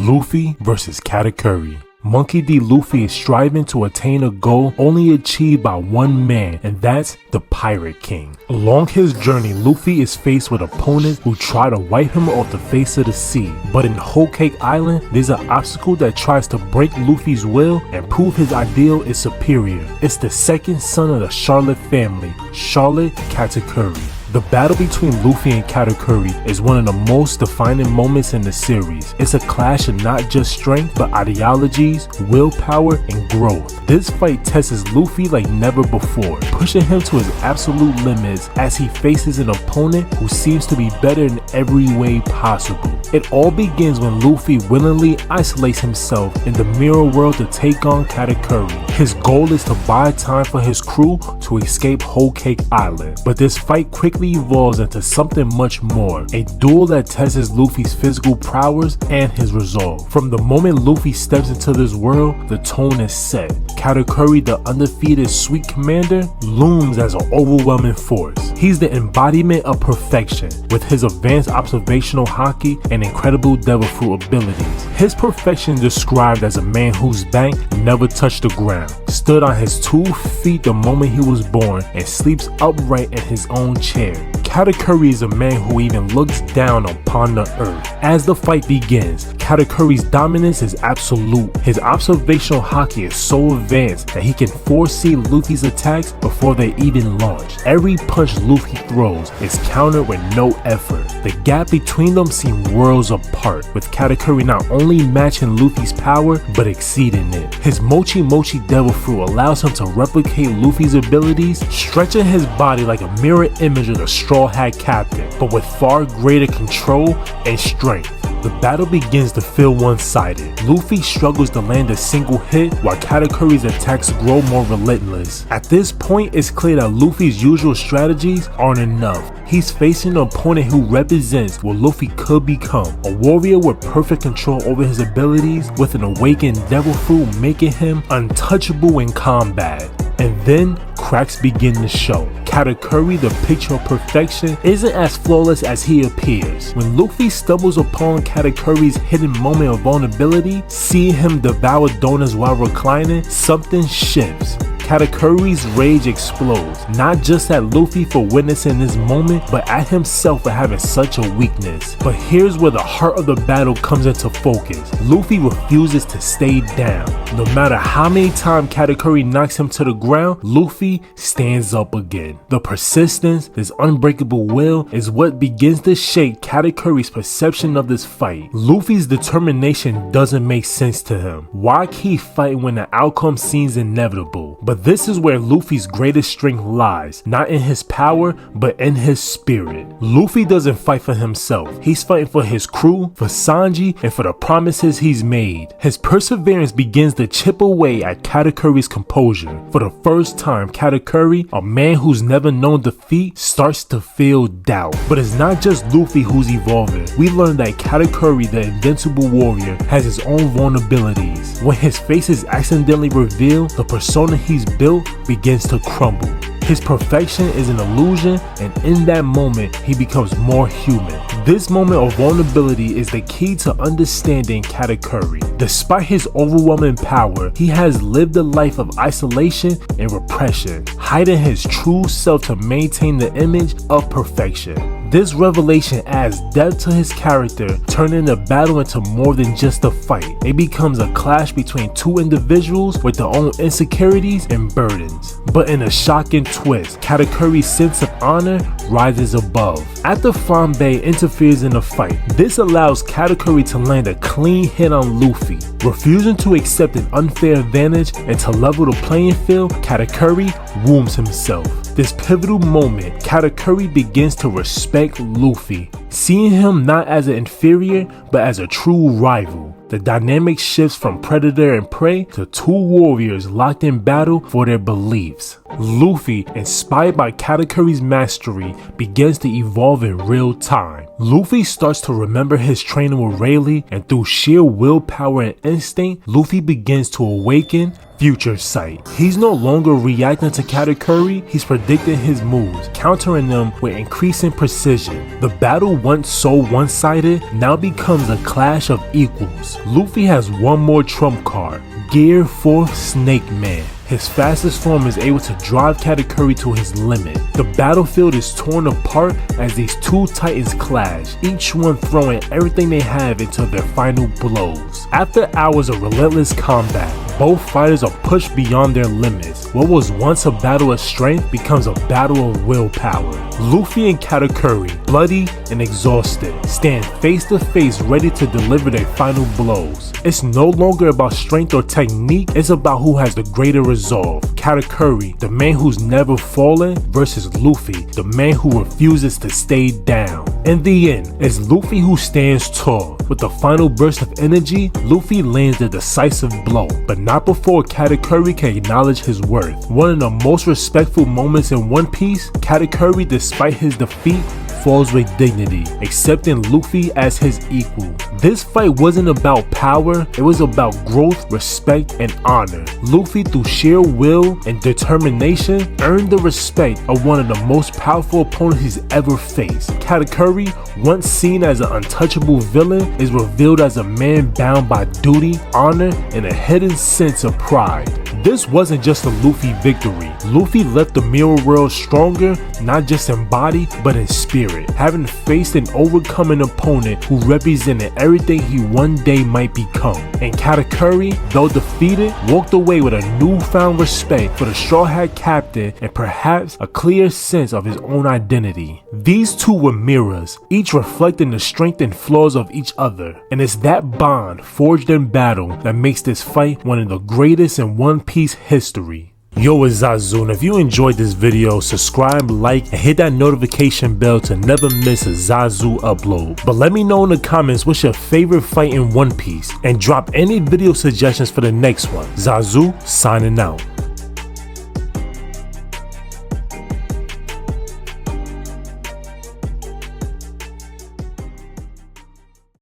Luffy versus Katakuri. Monkey D. Luffy is striving to attain a goal only achieved by one man, and that's the Pirate King. Along his journey, Luffy is faced with opponents who try to wipe him off the face of the sea. But in Whole Cake Island, there's an obstacle that tries to break Luffy's will and prove his ideal is superior. It's the second son of the Charlotte family, Charlotte Katakuri. The battle between Luffy and Katakuri is one of the most defining moments in the series. It's a clash of not just strength, but ideologies, willpower, and growth. This fight tests Luffy like never before, pushing him to his absolute limits as he faces an opponent who seems to be better in every way possible. It all begins when Luffy willingly isolates himself in the mirror world to take on Katakuri. His goal is to buy time for his crew to escape Whole Cake Island, but this fight quickly evolves into something much more, a duel that tests Luffy's physical prowess and his resolve. From the moment Luffy steps into this world, the tone is set. Katakuri, the undefeated sweet commander, looms as an overwhelming force. He's the embodiment of perfection, with his advanced observational haki and incredible devil fruit abilities. His perfection is described as a man whose back never touched the ground, stood on his 2 feet the moment he was born, and sleeps upright in his own chair. Katakuri is a man who even looks down upon the earth. As the fight begins, Katakuri's dominance is absolute. His observational haki is so advanced that he can foresee Luffy's attacks before they even launch. Every punch Luffy throws is countered with no effort. The gap between them seems worlds apart, with Katakuri not only matching Luffy's power, but exceeding it. His Mochi Mochi Devil Fruit allows him to replicate Luffy's abilities, stretching his body like a mirror image of the Straw Hat Captain, but with far greater control and strength. The battle begins to feel one-sided. Luffy struggles to land a single hit while Katakuri's attacks grow more relentless. At this point, it's clear that Luffy's usual strategies aren't enough. He's facing an opponent who represents what Luffy could become, a warrior with perfect control over his abilities, with an awakened devil fruit making him untouchable in combat. And then cracks begin to show. Katakuri, the picture of perfection, isn't as flawless as he appears. When Luffy stumbles upon Katakuri's hidden moment of vulnerability, seeing him devour donuts while reclining, something shifts. Katakuri's rage explodes, not just at Luffy for witnessing this moment, but at himself for having such a weakness. But here's where the heart of the battle comes into focus. Luffy refuses to stay down. No matter how many times Katakuri knocks him to the ground, Luffy stands up again. The persistence, this unbreakable will, is what begins to shake Katakuri's perception of this fight. Luffy's determination doesn't make sense to him. Why keep fighting when the outcome seems inevitable? But this is where Luffy's greatest strength lies, not in his power, but in his spirit. Luffy doesn't fight for himself. He's fighting for his crew, for Sanji, and for the promises he's made. His perseverance begins to chip away at Katakuri's composure. For the first time, Katakuri, a man who's never known defeat, starts to feel doubt. But it's not just Luffy who's evolving. We learn that Katakuri, the invincible warrior, has his own vulnerabilities. When his face is accidentally revealed, the persona he's built begins to crumble. His perfection is an illusion, and in that moment, he becomes more human. This moment of vulnerability is the key to understanding Katakuri. Despite his overwhelming power, he has lived a life of isolation and repression, hiding his true self to maintain the image of perfection. This revelation adds depth to his character, turning the battle into more than just a fight. It becomes a clash between two individuals with their own insecurities and burdens. But in a shocking twist, Katakuri's sense of honor rises above. After Flambe interferes in the fight, this allows Katakuri to land a clean hit on Luffy. Refusing to accept an unfair advantage and to level the playing field, Katakuri wounds himself. This pivotal moment, Katakuri begins to respect Luffy, seeing him not as an inferior, but as a true rival. The dynamic shifts from predator and prey to two warriors locked in battle for their beliefs. Luffy, inspired by Katakuri's mastery, begins to evolve in real time. Luffy starts to remember his training with Rayleigh, and through sheer willpower and instinct, Luffy begins to awaken future sight. He's no longer reacting to Katakuri, he's predicting his moves, countering them with increasing precision. The battle once so one-sided now becomes a clash of equals. Luffy has one more trump card, Gear 4th Snake Man. His fastest form is able to drive Katakuri to his limit. The battlefield is torn apart as these two titans clash, each one throwing everything they have into their final blows. After hours of relentless combat, both fighters are pushed beyond their limits. What was once a battle of strength becomes a battle of willpower. Luffy and Katakuri, bloody and exhausted, stand face to face ready to deliver their final blows. It's no longer about strength or technique, it's about who has the greater resolve. Katakuri, the man who's never fallen, versus Luffy, the man who refuses to stay down. In the end, it's Luffy who stands tall. With the final burst of energy, Luffy lands the decisive blow, but not before Katakuri can acknowledge his worth. One of the most respectful moments in One Piece, Katakuri, despite his defeat, falls with dignity, accepting Luffy as his equal. This fight wasn't about power, it was about growth, respect, and honor. Luffy, through sheer will and determination, earned the respect of one of the most powerful opponents he's ever faced. Katakuri, once seen as an untouchable villain, is revealed as a man bound by duty, honor, and a hidden sense of pride. This wasn't just a Luffy victory. Luffy left the mirror world stronger, not just in body, but in spirit, having faced and overcome an opponent who represented everything he one day might become. And Katakuri, though defeated, walked away with a newfound respect for the Straw Hat Captain and perhaps a clear sense of his own identity. These two were mirrors, each reflecting the strength and flaws of each other, and it's that bond forged in battle that makes this fight one of the greatest in One Piece history. Yo, it's Zazu, and if you enjoyed this video, subscribe, like, and hit that notification bell to never miss a Zazu upload. But let me know in the comments what's your favorite fight in One Piece, and drop any video suggestions for the next one. Zazu, signing out.